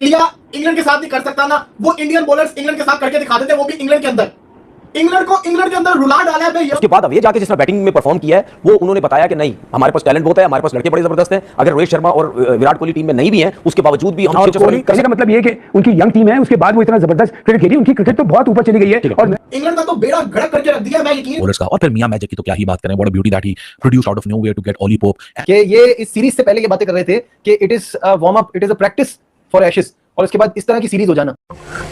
India England के साथ नहीं कर सकता ना, वो इंडियन बॉलर्स इंग्लैंड के साथ करके दिखा देते, वो भी इंग्लैंड के अंदर। इंग्लैंड को इंग्लैंड के अंदर रुला डाला है। उसके बाद अब ये जाके जिसने बैटिंग में परफॉर्म किया है वो उन्होंने बताया कि नहीं हमारे पास टैलेंट बहुत है, हमारे पास लड़के बड़े जबरदस्त हैं, अगर रोहित शर्मा और विराट कोहली टीम में नहीं भी हैं उसके बावजूद भी हम कहने का मतलब ये कि उनकी यंग टीम है, उसके बाद वो इतना जबरदस्त क्रिकेट खेली, उनकी क्रिकेट तो बहुत ऊपर चली गई है और इंग्लैंड का तो बेड़ा गर्क करके रख दिया मैं यकीन। बॉलर्स का। और फिर मियां मैजिक की तो क्या ही बात करें, what a beauty that he produced out of nowhere to get Ollie Pope. कि ये इस सीरीज से पहले ये बातें कर रहे थे कि it is warm up, it is a practice for ashes, और उसके बाद इस तरह की सीरीज हो जाना।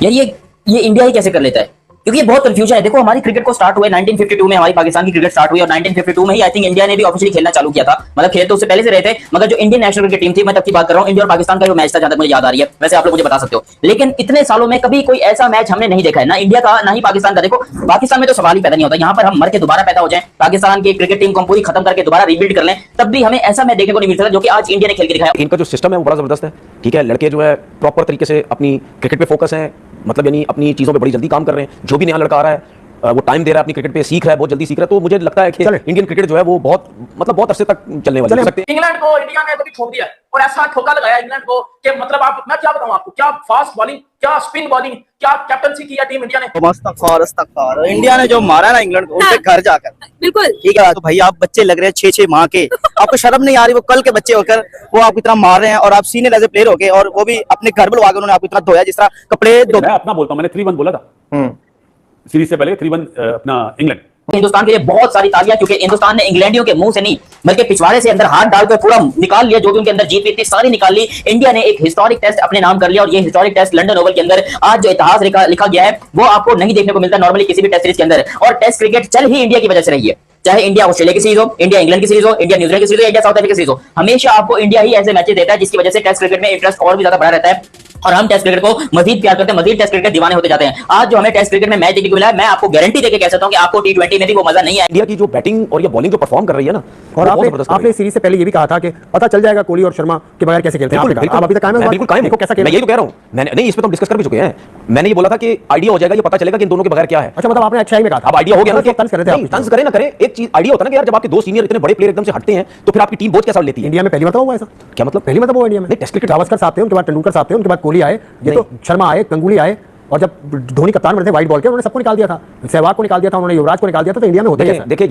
यार ये इंडिया ही कैसे कर लेता है, क्योंकि ये बहुत कंफ्यूजन है। देखो हमारी क्रिकेट को स्टार्ट हुए 1952 में, हमारी पाकिस्तान की क्रिकेट स्टार्ट हुई और 1952 में ही आई थिंक इंडिया ने भी ऑफिशियली खेलना चालू किया था। मतलब खेल तो उससे पहले से रहे थे, मगर जो इंडियन नेशनल क्रिकेट टीम थी, मैं तब की बात कर रहा हूं, इंडिया और पाकिस्तान का जो मैच था, जहां तक मुझे याद आ रही है, वैसे आप लोग मुझे बता सकते हो, लेकिन इतने सालों में कभी कोई ऐसा मैच हमने नहीं देखा है, ना इंडिया का ना ही पाकिस्तान का। देखो पाकिस्तान में तो सवाल ही पैदा नहीं होता, यहाँ पर हम मर के दोबारा पैदा हो जाए, पाकिस्तान की क्रिकेट टीम को पूरी खत्म करके दोबारा रीबिल्ड कर लें, तब भी हमें ऐसा मैच देखने को नहीं मिलता जो कि आज इंडिया ने खेल के दिखाया। इनका जो सिस्टम है वो बड़ा जबरदस्त है, ठीक है, लड़के जो है प्रॉपर तरीके से अपनी क्रिकेट पे फोकस है, मतलब यानी अपनी चीजों पे बड़ी जल्दी काम कर रहे हैं। जो भी नया लड़का आ रहा है वो टाइम दे रहा है अपनी क्रिकेट पे, सीख रहा है, बहुत जल्दी सीख रहा है। तो मुझे लगता है कि इंडियन क्रिकेट जो है वो बहुत अरसे तक चलने वाली है। इंग्लैंड को इंडिया ने कभी छोड़ दिया और ऐसा ठोका लगाया इंग्लैंड को कि मतलब आप, मैं क्या बताऊं आपको, क्या फास्ट बॉलिंग, क्या स्पिन बॉलिंग, क्या कैप्टनसी की है टीम इंडिया ने। मस्त इंडिया ने जो मारा ना इंग्लैंड को, उनके घर जाकर बिल्कुल ठीक है। तो भाई आप बच्चे लग रहे हैं 6-6 माह के, आपको शर्म नहीं आ रही? वो कल के बच्चे होकर वो आपकी तरह मार रहे हैं, और आप सीनियर एज ए प्लेयर हो गए, और वो भी अपने घर बुलवा कर उन्होंने आपकी तरह धोया जिस तरह कपड़े धो। मैं अपना बोलता हूं, मैंने 3-1 बोला था सीरीज से पहले, 3-1 अपना इंग्लैंड। हिंदुस्तान के लिए बहुत सारी तालियां, क्योंकि हिंदुस्तान ने इंग्लैंडियों के मुंह से नहीं बल्कि पिछवाड़े से अंदर हाथ डालकर पूरा निकाल लिया, जो भी उनके अंदर जीत थी सारी निकाल ली। इंडिया ने एक हिस्टोरिक टेस्ट अपने नाम कर लिया, और ये हिस्टोरिक टेस्ट लंदन ओवल के अंदर आज जो इतिहास लिखा गया है वो आपको नहीं देखने को मिलता नॉर्मली किसी भी टेस्ट सीरीज के अंदर। और टेस्ट क्रिकेट चल ही इंडिया की वजह से रही है, चाहे इंडिया ऑस्ट्रेलिया की सीरीज हो, इंडिया इंग्लैंड की सीरीज हो, इंडिया न्यूजीलैंड की सीरीज हो, इंडिया साउथ अफ्रीका की सीरीज हो, हमेशा आपको इंडिया ही ऐसे मैचेस देता है जिसकी वजह से टेस्ट क्रिकेट में इंटरेस्ट और भी ज्यादा बढ़ा रहता है, और हम टेस्ट क्रिकेट को मजीद प्यार करते हैं, मजीद टेस्ट क्रिकेट दीवाने होते जाते हैं। आज जो हमें टेस्ट क्रिकेट में मैच देखने को मिला है, मैं आपको गारंटी देके कह सकता हूं कि आपको टी20 में भी वो मजा नहीं आया। इंडिया की जो बैटिंग और ये बॉलिंग जो परफॉर्म कर रही है ना, और आपने सीरीज से पहले ये भी कहा था कि पता चल जाएगा कोहली और शर्मा के बगैर कैसे खेलते हैं। आप अभी तक कायम है? बिल्कुल कायम है, कैसा खेल? मैं यही तो कह रहा हूं, मैंने नहीं, इस पे तो हम डिस्कस कर भी चुके हैं। मैंने ये बोला था कि आइडिया हो जाएगा, ये पता चलेगा कि इन दोनों के बगैर क्या है। अच्छा, मतलब आपने अच्छा ही में कहा था। अब आइडिया हो गया ना कि तंज करे थे आप। तंज करे ना करे, एक चीज आइडिया होता है ना कि यार जब आपके दो सीनियर इतने बड़े प्लेयर एकदम से हटते हैं तो फिर आपकी टीम बोझ कैसा लेती है। इंडिया में पहली मरतबा हुआ ऐसा? क्या मतलब पहली मरतबा हुआ इंडिया में? टेस्ट क्रिकेट गावस्कर साहब थे, उनके बाद तेंदुलकर साहब थे, उनके बाद कोहली आए, ये तो शर्मा आए, गंगुली आए, और जब धोनी कप्तान बने थे व्हाइट बॉल के, उन्होंने सबको निकाल दिया था, सहवाग को निकाल दिया था, उन्होंने युवराज को निकाल दिया था। तो इंडिया में होता है देखिए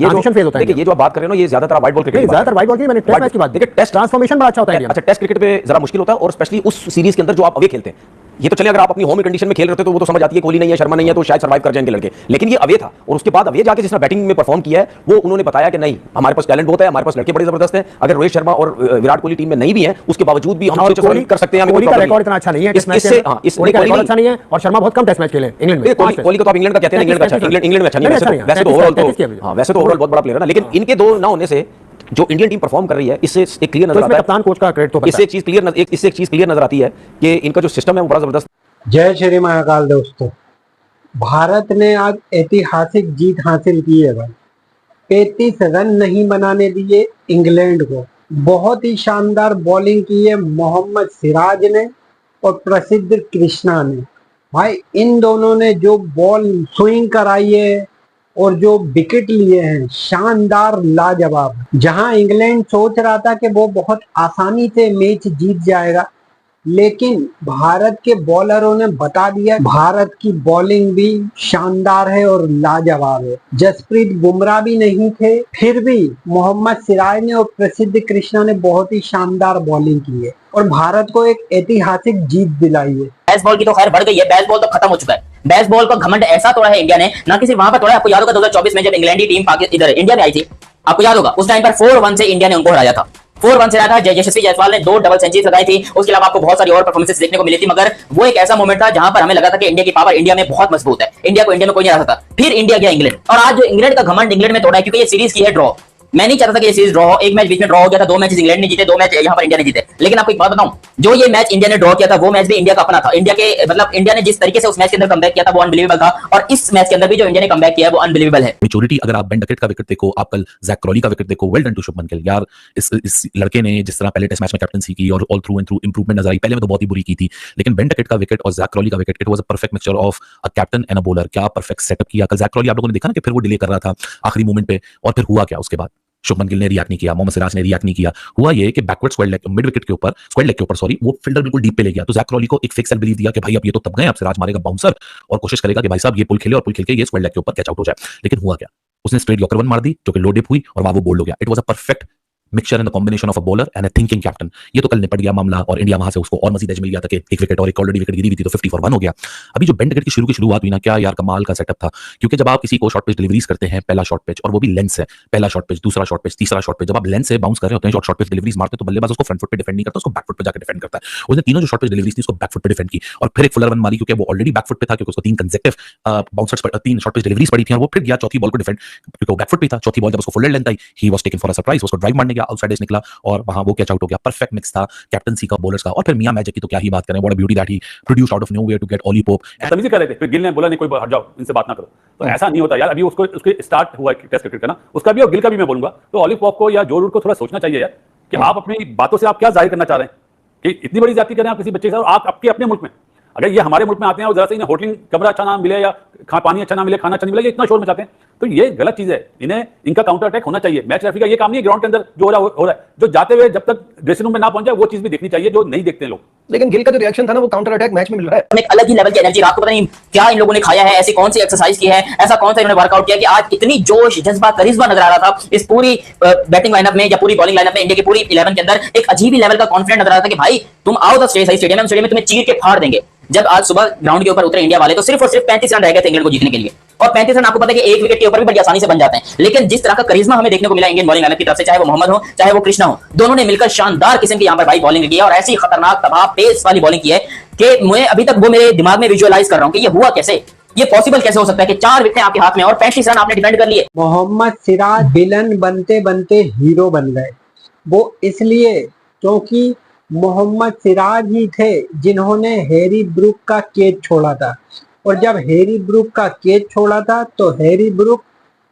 ये जो आप बात कर रहे हो ना, ये ज्यादातर व्हाइट बॉल क्रिकेट, ज्यादातर व्हाइट बॉल की, मैंने टेस्ट मैच की बात। देखिए टेस्ट ट्रांसफॉर्मेशन बड़ा अच्छा होता है। अच्छा, टेस्ट क्रिकेट पे जरा मुश्किल होता है, और स्पेशली उस सीरीज के अंदर जो आप अवे खेलते हैं। ये तो चले अगर आप अपनी होम कंडीशन में खेल रहे थे तो वो तो समझ आती है, कोहली नहीं है, शर्मा नहीं है, तो शायद सर्वाइव कर जाएंगे लड़के, लेकिन ये अवे था। और उसके बाद अवे जाके जिसने बैटिंग में परफॉर्म किया है वो उन्होंने बताया कि नहीं हमारे पास टैलेंट बहुत है, हमारे पास लड़के बड़े जबरदस्त हैं, अगर रोहित शर्मा और विराट कोहली टीम में नहीं भी हैं उसके बावजूद भी हम कर सकते हैं। कोहली का रिकॉर्ड इतना अच्छा नहीं है, कोहली का रिकॉर्ड अच्छा नहीं है, और शर्मा बहुत कम टेस्ट मैच खेले इंग्लैंड में। कोहली को तो आप इंग्लैंड का कहते हैं, इंग्लैंड में अच्छा नहीं है, वैसे तो ओवरऑल बहुत बड़ा प्लेयर है, लेकिन इनके दो ना होने से जो इंडियन टीम परफॉर्म कर रही है इससे एक क्लियर नजर आता है, कप्तान कोच का क्रेडिट तो इससे एक चीज क्लियर नजर आती है कि इनका जो सिस्टम है वो बड़ा जबरदस्त। जय श्री महाकाल दोस्तों, भारत ने आज ऐतिहासिक जीत हासिल की है भाई। 35 रन नहीं बनाने दिए इंग्लैंड को। बहुत ही शानदार बॉलिंग की है मोहम्मद सिराज ने और प्रसिद्ध कृष्णा ने। भाई इन दोनों ने जो बॉल स्विंग कराई है और जो विकेट लिए हैं, शानदार लाजवाब। जहां इंग्लैंड सोच रहा था कि वो बहुत आसानी से मैच जीत जाएगा, लेकिन भारत के बॉलरों ने बता दिया भारत की बॉलिंग भी शानदार है और लाजवाब है। जसप्रीत बुमराह भी नहीं थे, फिर भी मोहम्मद सिराज ने और प्रसिद्ध कृष्णा ने बहुत ही शानदार बॉलिंग की है और भारत को एक ऐतिहासिक जीत दिलाई है। बेसबॉल की तो खैर बढ़ गई है, बेसबॉल तो खत्म हो चुका है। बेसबॉल का घमंड ऐसा तोड़ा है इंडिया ने, ना कि सिर्फ वहां पर तोड़ा है। आपको याद होगा 2024 में जब इंग्लैंड की टीम इधर इंडिया में आई थी, आपको याद होगा उस टाइम पर 4-1 से इंडिया ने उनको हराया था। 4-1 से रहा था। यशस्वी जायसवाल ने 2 डबल सेंचुरी लगाई थी। उसके अलावा आपको बहुत सारी और परफॉर्मेंसेस देखने को मिली थी, मगर वो एक ऐसा मोमेंट था जहां पर हमें लगा था कि इंडिया की पावर इंडिया में बहुत मजबूत है, इंडिया को इंडिया में कोई नहीं हरा सकता। फिर इंडिया गया इंग्लैंड, और आज जो इंग्लैंड का घमंड इंग्लैंड में तोड़ा है, क्योंकि ये सीरीज की है ड्रॉ। मैं नहीं चाहता था कि ये सीरीज ड्रॉ हो, एक मैच बीच में ड्रॉ हो गया था, 2 मैचेस इंग्लैंड ने जीते, 2 मैच यहां पर इंडिया ने जीते। लेकिन आपको एक बात बताऊं, जो ये मैच इंडिया ने ड्रॉ किया था वो मैच भी इंडिया का अपना था। इंडिया के मतलब इंडिया ने जिस तरीके से उस मैच के अंदर कमबैक किया था वो अनबिलीवेबल था, और इस मैच के अंदर भी जो इंडिया ने कमबैक किया है वो अनबिलीवेबल है। मेच्योरिटी, अगर आप बेन डकेट का विकेट देखो, आप कल जैक क्रॉली का विकेट देखो, well done to Shubman Gill. यार इस लड़के ने जिस तरह पहले टेस्ट मैच में कैप्टनसी की और all through and through improvement नजर आई। पहले में तो बहुत ही बुरी की थी, लेकिन बेन डकेट का विकेट और जैक क्रॉली का wicket, it was a perfect mixture of a captain and a bowler. क्या परफेक्ट सेटअप किया कल जैक क्रॉली। आप लोगों ने देखा ना कि फिर वो डिले कर रहा था आखिरी मोमेंट पे, और फिर हुआ क्या उसके बाद। शुभमन गिल ने रिएक्ट नहीं किया, मोहम्मद सिराज ने रिएक्ट नहीं किया। हुआ ये कि backward square leg, mid wicket के ऊपर, स्क्वायर लेग के ऊपर सॉरी, वो फील्डर बिल्कुल डीप पे ले गया, तो जैक क्रॉली को एक फेक सेल बिलीव दिया कि भाई अब ये तो तब गए, अब सिराज मारेगा बाउंसर और कोशिश करेगा कि भाई साहब ये पुल खेले और पुल खेल के ये स्क्वायर लेग के ऊपर कैच आउट हो जाए। लेकिन हुआ क्या, उसने स्ट्रेट यॉर्कर वन मार दी जो कि लो डिप हुई और वहां वो बोल्ड हो गया। It was a perfect mixture in the combination of a bowler and a thinking captain. ये तो कल निपट गया मामला और इंडिया वहां से उसको और मजीद एज मिल गया था कि एक विकेट और एक ऑलरेडी विकेट गिरी हुई थी तो 50 फॉर 1 हो गया। अभी जो बेन टिकट की शुरुआत हुई ना, क्या यार कमाल का सेटअप था। क्योंकि जब आप किसी को शॉर्ट पिच डिलीवरीज करते हैं, पहला शॉर्ट पिच और वो भी लेंस है, पहला शॉर्ट पिच, दूसरा शॉर्ट पिच, तीसरा शॉर्ट पिच, जब आप लेंस से बाउंस कर रहे होते हैं, शॉर्ट पिच डिलीवरीज मारते हैं, तो बल्लेबाज उसको फ्रंट फुट पे डिफेंड नहीं करता, उसको बैक फुट पे जाकर डिफेंड करता है। उसने तीनों जो शॉर्ट पिच डिलीवरीज थी उसको बैक फुट पे डिफेंड की और फिर एक फुलर वन मारी क्योंकि वो ऑलरेडी बैक फुट पे था, क्योंकि उसको 3 कंसेक्टिव बाउंसर्स पर 3 शॉर्ट पिच डिलीवरीज पड़ी थी और वो फिर गया चौथी बॉल को डिफेंड क्योंकि वो बैक फुट पे था। चौथी बॉल जब उसको Fuller length I, he was taken for a surprise, उसको ड्राइव मारने गया, आउटसाइड एज निकला और वहां वो कैच आउट हो गया। परफेक्ट मिक्स था कैप्टनसी का, बॉलर्स का, और फिर मियां मैजिक की तो क्या ही बात करें, what a beauty that he produced out of nowhere to get Ollie Pope. तमीज़ कर रहे थे, फिर गिल ने बोला नहीं कोई हट जाओ, इनसे बात ना करो। तो ऐसा नहीं होता यार, अभी उसको उसके स्टार्ट हुआ है टेस्ट क्रिकेट का ना, उसका भी और गिल का भी मैं बोलूंगा, तो ऑली पॉप को या जो रूट को थोड़ा सोचना चाहिए यार कि आप अपनी बातों से आप क्या जाहिर करना चाह रहे हैं कि इतनी बड़ी ज्यादती कर रहे हैं आप किसी बच्चे के साथ, आप आपके अपने मुल्क में। अगर ये हमारे मुल्क में आते हैं और जरा से इन्हें होटलिंग कमरा अच्छा ना मिले या पानी अच्छा ना मिले, खाना अच्छा नहीं मिले, ये इतना शोर मचाते हैं, तो ये गलत चीज है। इन्हें इनका काउंटर अटैक होना चाहिए। मैच रेफरी का ये काम नहीं है ग्राउंड के अंदर जो हो रहा है, जो जाते हुए जब तक ड्रेसिंग रूम में ना पहुंच जाए वो चीज भी देखनी चाहिए जो नहीं देखते लोग। लेकिन गिल का जो रिएक्शन था ना, वो काउंटर अटैक मैच में मिल रहा है। एक अलग ही लेवल की एनर्जी, रात को पता नहीं क्या इन लोगों ने खाया है, ऐसी कौन सी एक्सरसाइज की है, ऐसा कौन सा इन्होंने वर्कआउट किया कि आज इतनी जोश, जज्बा, करिश्मा नजर आ रहा था इस पूरी बैटिंग लाइनअप में या पूरी बॉलिंग लाइनअप में। इंडिया की पूरी 11 के अंदर एक अजीब ही लेवल का कॉन्फिडेंस नजर आ रहा था कि भाई तुम आओ तो सही स्टेडियम में तुम्हें चीर के फाड़ देंगे। जब आज सुबह ग्राउंड के ऊपर उतरे इंडिया वाले तो सिर्फ और सिर्फ 35 रन रह गए थे इंग्लैंड को जीतने के लिए, और 35 रन आपको पता है कि एक विकेट के ऊपर भी बड़ी आसानी से बन जाते हैं। लेकिन जिस तरह का करिश्मा हमें देखने को मिला इंडियन बॉलिंग लाइनअप की तरफ से, चाहे वो मोहम्मद हो चाहे वो कृष्णा हो, दोनों ने मिलकर शानदार किस्म की यहां पर भाई बॉलिंग की है और ऐसी खतरनाक तबाह पेस वाली बॉलिंग की है कि मैं अभी तक वो मेरे दिमाग में विजुअलाइज कर रहा हूं कि ये हुआ कैसे, ये पॉसिबल कैसे हो सकता है कि 4 विकेट आपके हाथ में और 35 रन आपने डिफेंड कर लिए। मोहम्मद सिराज विलन बनते बनते हीरो बन गए। वो इसलिए क्योंकि मोहम्मद सिराज ही थे जिन्होंने हैरी ब्रूक का केज छोड़ा था, और जब हैरी ब्रूक का केज छोड़ा था तो हैरी ब्रूक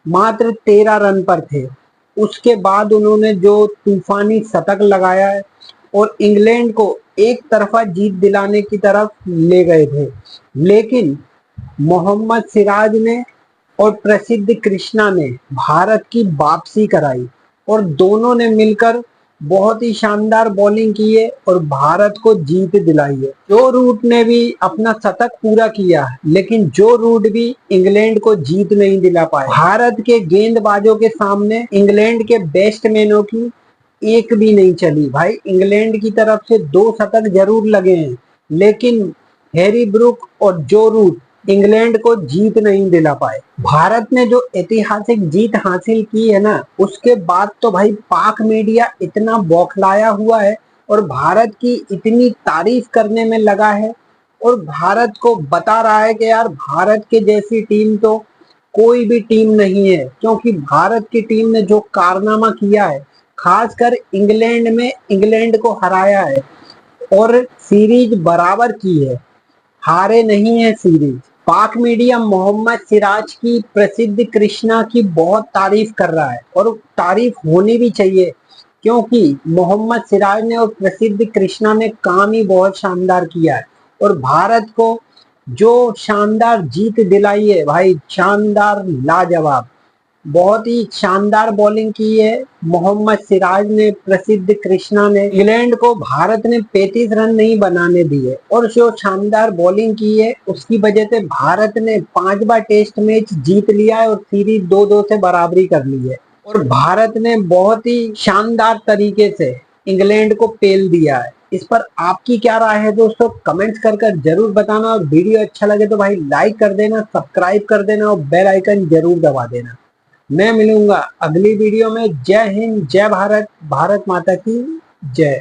मात्र 13 रन पर थे। उसके बाद उन्होंने जो तूफानी शतक लगाया है और इंग्लैंड को एक तरफा जीत दिलाने की तरफ ले गए थे, लेकिन मोहम्मद सिराज ने और प्रसिद्ध कृष्णा ने भारत की वापसी कराई और दोनों ने मिलकर बहुत ही शानदार बॉलिंग की है और भारत को जीत दिलाई है। जो रूट ने भी अपना शतक पूरा किया, लेकिन जो रूट भी इंग्लैंड को जीत नहीं दिला पाए। भारत के गेंदबाजों के सामने इंग्लैंड के बैट्समैनों की एक भी नहीं चली। भाई इंग्लैंड की तरफ से 2 शतक जरूर लगे हैं, लेकिन हैरी ब्रूक और जो रूट इंग्लैंड को जीत नहीं दिला पाए। भारत ने जो ऐतिहासिक जीत हासिल की है ना, उसके बाद तो भाई पाक मीडिया इतना बौखलाया हुआ है और भारत की इतनी तारीफ करने में लगा है और भारत को बता रहा है कि यार भारत के जैसी टीम तो कोई भी टीम नहीं है, क्योंकि भारत की टीम ने जो कारनामा किया है, खासकर इंग्लैंड में इंग्लैंड को हराया है और सीरीज बराबर की है, हारे नहीं है सीरीज। पाक मीडिया मोहम्मद सिराज की, प्रसिद्ध कृष्णा की बहुत तारीफ कर रहा है और तारीफ होनी भी चाहिए, क्योंकि मोहम्मद सिराज ने और प्रसिद्ध कृष्णा ने काम ही बहुत शानदार किया है और भारत को जो शानदार जीत दिलाई है भाई, शानदार, लाजवाब, बहुत ही शानदार बॉलिंग की है मोहम्मद सिराज ने, प्रसिद्ध कृष्णा ने। इंग्लैंड को भारत ने 35 रन नहीं बनाने दिए और जो शानदार बॉलिंग की है उसकी वजह से भारत ने 5 बार टेस्ट मैच जीत लिया है और सीरीज 2-2 से बराबरी कर ली है और भारत ने बहुत ही शानदार तरीके से इंग्लैंड को पेल दिया है। इस पर आपकी क्या राय है दोस्तों, कमेंट्स कर जरूर बताना और वीडियो अच्छा लगे तो भाई लाइक कर देना, सब्सक्राइब कर देना और बेल आइकन जरूर दबा देना। मैं मिलूंगा अगली वीडियो में। जय हिंद, जय भारत, भारत माता की जय।